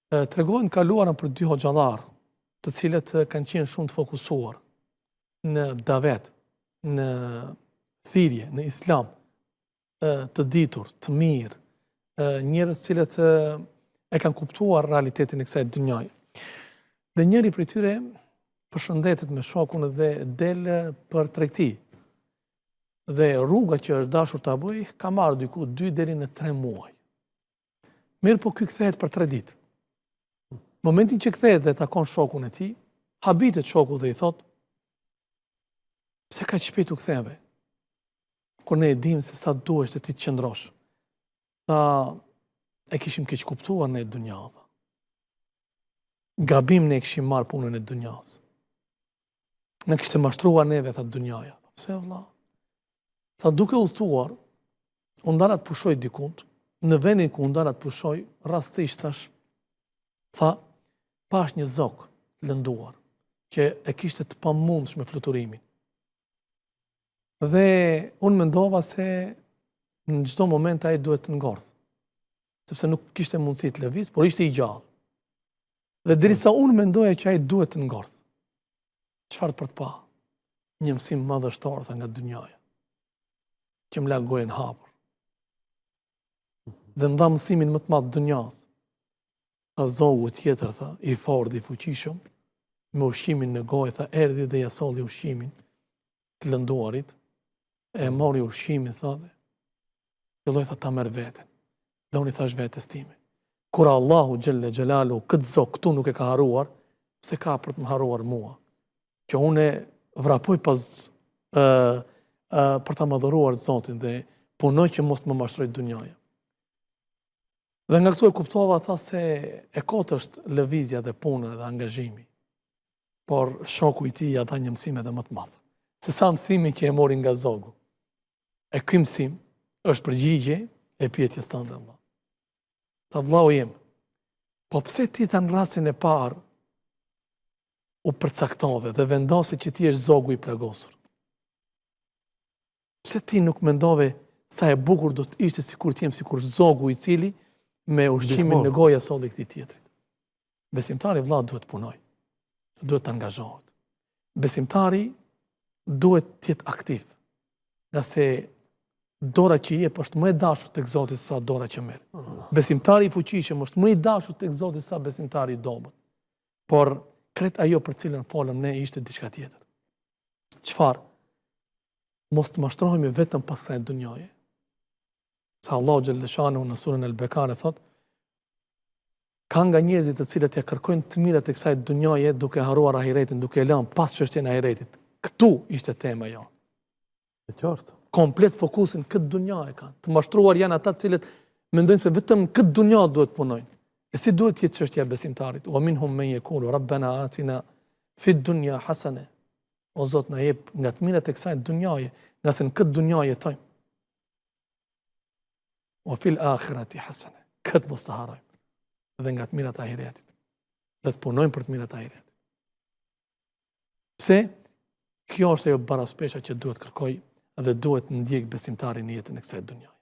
Tregojnë kaluarën për 2 hoxhallar, të cilët kanë qenë shumë të fokusuar në davet, në thirrje, në islam, të ditur, të mirë, njerëz cilët e kanë kuptuar realitetin e kësaj dhunjaje. Dhe njëri prej tyre përshëndetet me shokun dhe del për tregti. Dhe rruga që është dashur ta bëj ka marrë diku 2 deri në 3 muaj. Mirë po ky kthehet për 3 ditë. Momentin që kthehet dhe takon shokun e tij, habitet shoku dhe i thot: "Pse kaq shpejt u ktheve? Kur ne e dim se sa duhesh të ti të qëndrosh." Tha: "E kishim keq kuptuar në dunja. Gabim ne kishim marrë punën e dunjas. Ne kishte mashtruar neve tha dunjaja." "Pse vëlla?" Tha: "Duke udhëtuar, u ndala të pushoj dikund, në vendin ku u ndala të pushoj, rastësisht tha, pash një zog lënduar, që e kishte të pamundshme fluturimin. Dhe unë mendova se në çdo moment ai duhet të ngordh, sepse nuk kishte mundësi të lëviz, por ishte i gjallë. Dhe derisa unë mendoja që ai duhet të ngordh, çfarë për të pa? Një mësim madhështor tha nga dunjaja, që më la gojën hapur. Dhe më dha mësimin më të madh të dunjas. Tha zogu tjetër, tha, i fortë dhe i fuqishëm, me ushqimin në gojë, tha, erdhi dhe ja solli ushqimin të lënduarit, e mori ushqimin, tha, dhe filloi tha ta merr veten. Dhe unë i thash vetes time, kur Allahu xhelle xhelalu këtë zog këtu nuk e ka harruar, pse ka për të më harruar mua? Që unë vrapoj pas për ta madhëruar Zotin dhe punoj që mos të më mashtroj dunjaja. Dhe nga këtu e kuptova, tha, se e kotë është lëvizja dhe puna dhe angazhimi. Por shoku i tij ja dha një mësim edhe më të madh. Se sa mësimi që e mori nga zogu. E ky mësim është përgjigje e pyetjes tënde, Allah. Tha vllau im, po pse ti tha në rastin e parë u përcaktove dhe vendose që ti je zogu i plagosur? Pse ti nuk mendove sa e bukur do të ishte sikur të jem sikur zogu i cili me ushqimin në gojë solli këtij tjetrit? Besimtari vëlla duhet të punoj, duhet të angazhohet. Besimtari duhet të jetë aktiv, nga se dora që jep është më e dashur tek Zoti se sa dora që merr. Besimtari i fuqishëm është më i dashur tek Zoti se sa besimtari i dobët. Por kret ajo për cilën folëm ne ishte diçka tjetër. Çfarë? Mos të mashtrohemi vetëm pas kësaj dunjaje. Sa Allahu xhelle shanu në surën Al-Bekare thot, ka nga njerëzit të cilët ja kërkojnë të mirat e kësaj dunjaje duke harruar ahiretin, duke lënë pas çështjen e ahiretit. Këtu ishte tema jo. E qartë. Komplet fokusin këtë dunja e kanë. Të mashtruar janë ata të cilët mendojnë se vetëm këtë dunja duhet punojnë. E si duhet jetë çështja e besimtarit? Wa minhum men yaqulu rabbana atina fid dunya hasana. O Zot, na jep nga të mirat e kësaj dunjaje, nga se në këtë dunja jetojmë. Wa fil akhirati hasana. Këtë mos të harrojmë. Dhe nga të mirat e ahiretit. Dhe të punojmë për të mirat e ahiretit. Pse? Kjo është ajo baraspesha që duhet kërkoj dhe duhet ndjek besimtari në jetën e kësaj dunjaje.